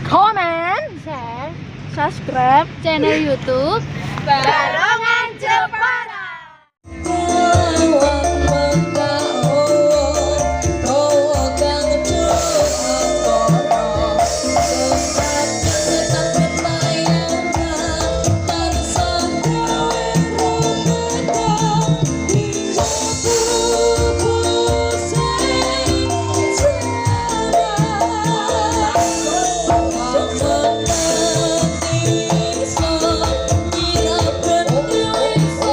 comment, share, subscribe channel YouTube Barongan Jepara. Hãy subscribe cho kênh Ghiền Mì Gõ để không bỏ lỡ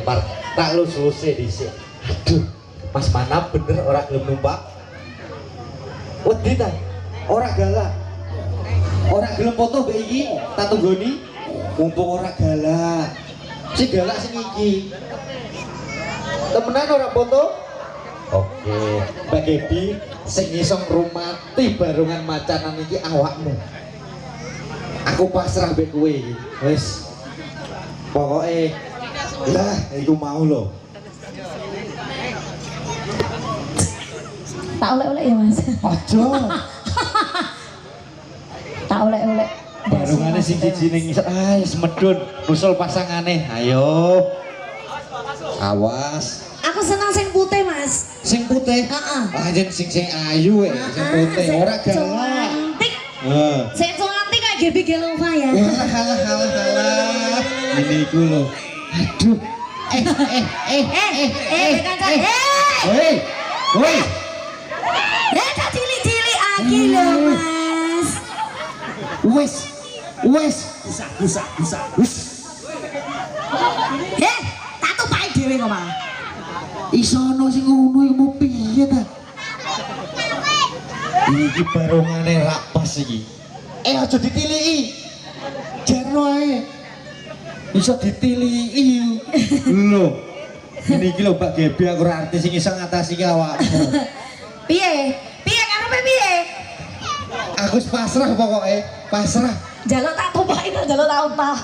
Mar tak lus-luse dhisik. Aduh, Mas Manap bener ora gelem numpak. Wedi ta? Ora galak. Ora gelem foto mbek iki, tak tunggoni. Mumpung ora galak. Sing galak sing iki. Temenan ora foto? Oke, Mbak Gebi sing iso ngrumati barongan macanan iki awakmu. Aku pasrah mbek kowe iki. Wis. Pokoke lah iku mau lho. Tak oleh-oleh ya Mas. Aja. Tak oleh-oleh. Barungane sing siji ning wis medun nusul pasangane. Ayo. Awas. Aku senang sing putih Mas. Sing putih. Heeh. Anjen sing ayu sing putih ora galak. Cantik. Heeh. Sing cantik kayak Gebi Gelova ya. Halah. Ini iku lho. Aduh. Kancan. Woi. Woi. Tak cilik-cilik lagi lho Mas. Wes. Bisa. Tak tupai dhewe kok malah. Isono sing ngono iki mau piye ta? Iki barongane rak pas iki. Aja ditiliki. Jarno ae. Iso ditiliki. Lho. Ini iki lho Mbak Gebi aku ora artis sing iso ngatasi awakmu. Piye karepe piye? Aku wis pasrah pokoke, pasrah. Jaluk tak tupai to, jaluk tak utah.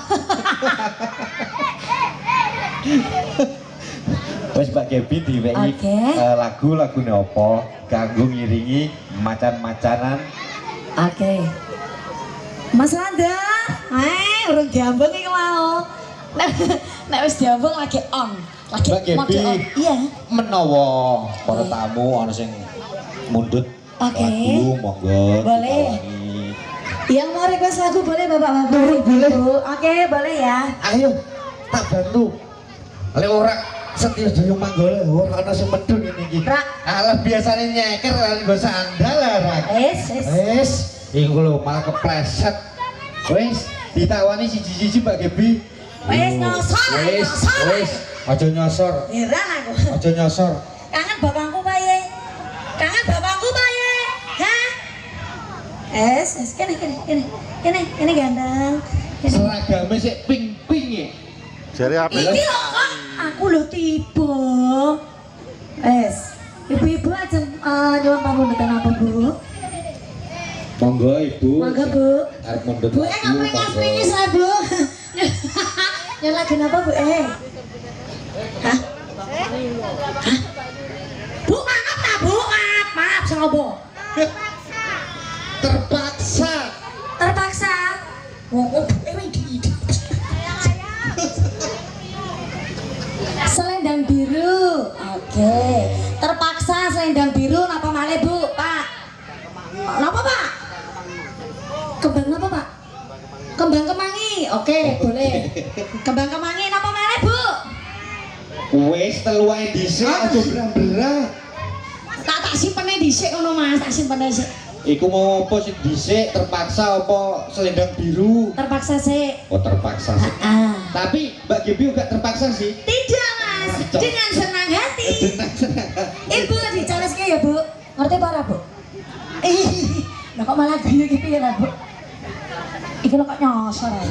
Wes Mbak Gebi diwehi Oke. lagu-lagune apa kanggo ngiringi macan-macanan. Oke. Mas Randa, urung diambung iki mau. Nek wis diambung lagi on. Lagi Mbak Gebi. mode on. Iya. Menawa para tamu ana sing mundut Oke. lagu monggo Boleh. ditawangi. Yang mau request lagu boleh Bapak-bapak? Boleh. Oke, boleh ya. Ayo tak bantu. Lek ora Setio Jaya Manggala ora ana sing medun ngene iki. Rak. Alah biasane nyeker nggo sandal lah. Wis. Wis, iku lho malah kepleset. Wis, ditawani siji-siji Mbak Gebi. Wis nyosor. Wis. Aja nyosor. Heran aku. Aja nyosor. Kangen bapakku paye. Hah? Kene gandeng. Seragame sik pink-pink ya. Jare apa? Iki lho kok aku lho tiba. Ibu-ibu aja nyuwun pamundutan apa, Bu? Monggo Ibu. Monggo, Bu. Arep mundut. Bu, ngapring-ngapring lah, Bu. Nyuwun lagu apa, Bu? Hah? Bu, maaf ta, Bu? Maaf, sapa? Terpaksa. Wong Selendang biru. Oke. Terpaksa selendang biru napa malih, Bu? Pak. Napa, Pak? Kembang napa, Pak? Kembang kemangi. Oke, boleh. Kembang kemangi napa malih, Bu? Wis telu ae dhisik aja brang-brang. Tak simpene dhisik ngono, Mas. Tak simpene dhisik. Iku mau apa sih dhisik terpaksa apa selendang biru? Terpaksa sih. Oh terpaksa sih. Tapi Mbak Gebi juga terpaksa sih. Tidak, Mas. Dengan senang hati. Tenang. Ibu dicaleske ya, Bu. Ngerti apa ora, Bu? Lah kok malah guyu iki piye lah, Bu? Iki lho kok nyosor ae.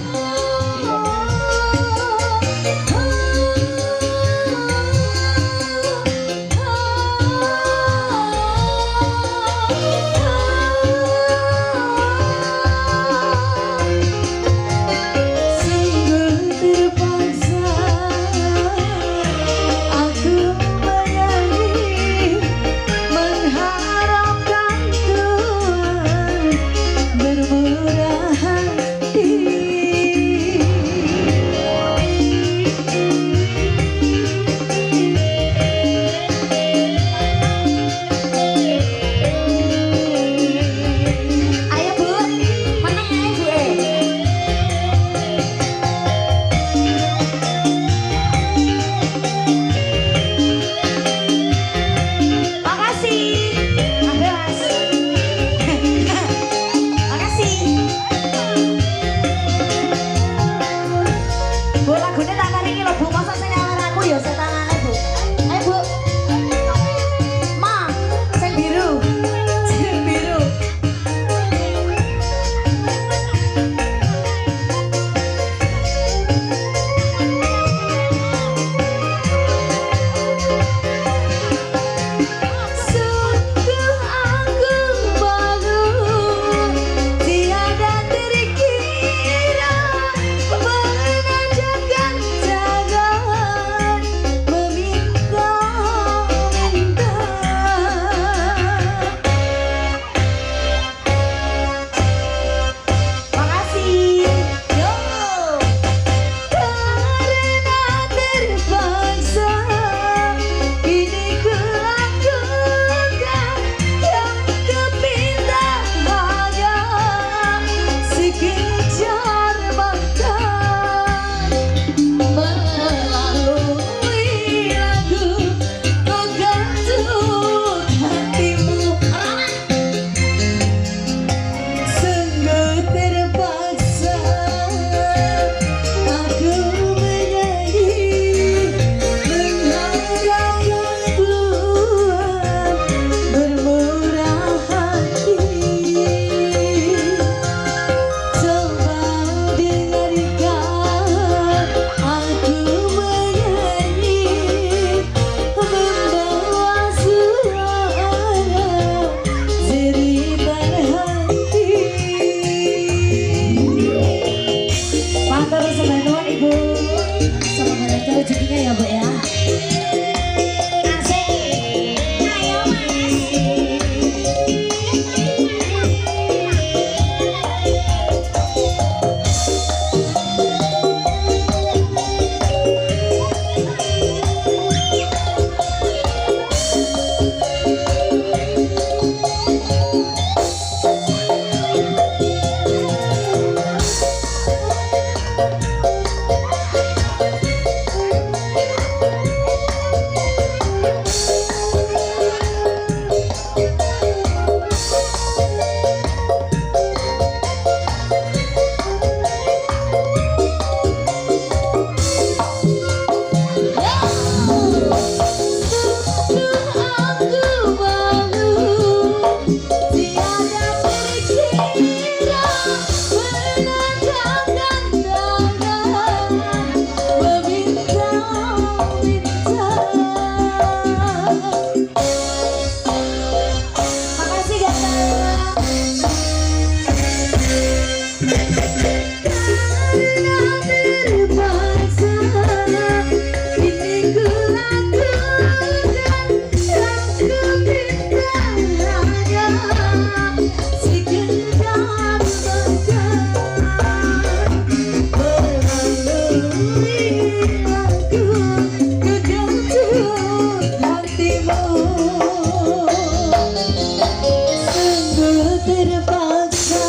sungguh terpaksa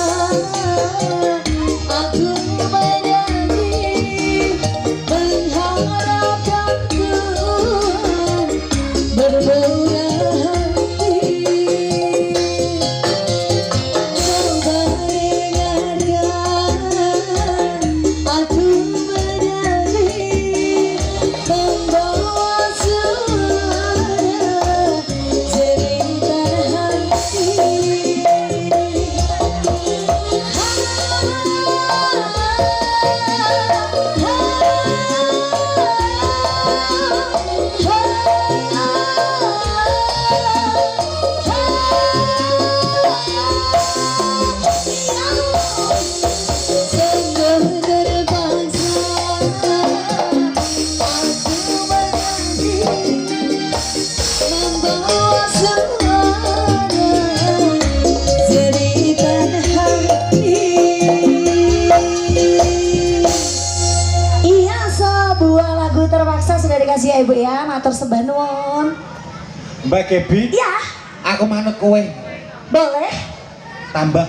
aku menyanyi mengharapkan Tuhan bermurah hati. Coba dengarkan aku menyanyi membawa suara jeritan hati. Sungguh terpaksa aku menyanyi membawa suara jeritan hati. Iya, sebuah lagu terpaksa sudah dikasih ya ibu ya, matur sembah nuwun. Mbak Gebi, Ya, aku manut kowe boleh. tambah